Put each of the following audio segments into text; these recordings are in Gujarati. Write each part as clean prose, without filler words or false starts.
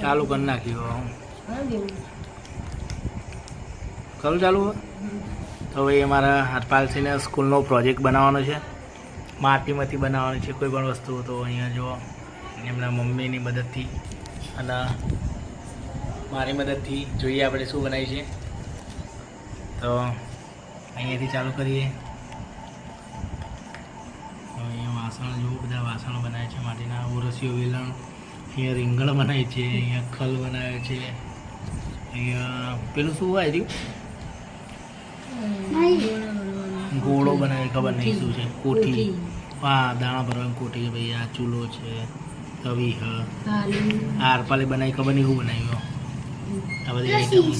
ચાલુ કરી નાખ્યું કરું ચાલુ. તો ભાઈ અમારા હરપાલસિંહને સ્કૂલનો પ્રોજેક્ટ બનાવવાનો છે, માટીમાંથી બનાવવાની છે કોઈ પણ વસ્તુ. તો અહીંયા જો એમના મમ્મીની મદદથી અને મારી મદદથી જોઈએ આપણે શું બનાવીએ છીએ. તો અહીંયાથી ચાલુ કરીએ. અહીંયા વાસણ જો બધા વાસણો બનાવે છે માટીના, ઓરસીઓ વેલણ, અહીંયા રીંગણ બનાવે છે, અહીંયા ખલ બનાવે છે, અહીંયા પેલું શું આવ્યું ગોળો બનાવે ખબર નહીં શું છે, કોઠી. હા દાણા ભરવાની કોઠી. ભાઈ આ ચૂલો છે, તવી હ આરપાલે બનાવી ખબર નહીં શું બનાવ્યું. આ બધી આઈટમો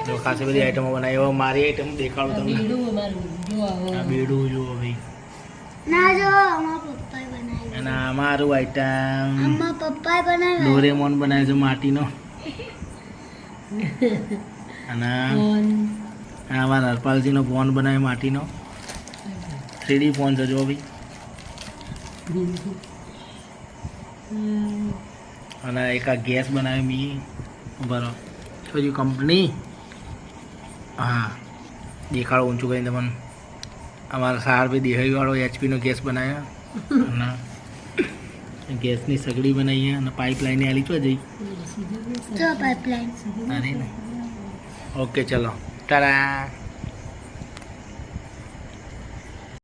જો ખાસી બધી આઈટમો બનાવી. હવે મારી આઈટમ દેખાડું તમને. આ બેડું જુઓ ભાઈ, અને અમારું આઈટમ ડોરેમોન બનાવે છે માટીનો. અને અમારા હરપાલજીનો ફોન બનાવે માટીનો, 3D ફોન છે જો ભાઈ. અને એક આ ગેસ બનાવે મી બરો હજુ કંપની. હા દેખાડો ઊંચું કરીને તમને. અમારા સારભાઈ દેહાઈવાળો HP નો ગેસ બનાવ્યો. અને ગેસની સગડી બનાવી અને પાઇપલાઇન આલી ચો જઈ પાઇપલાઇન. ઓકે ચલો ટાટા.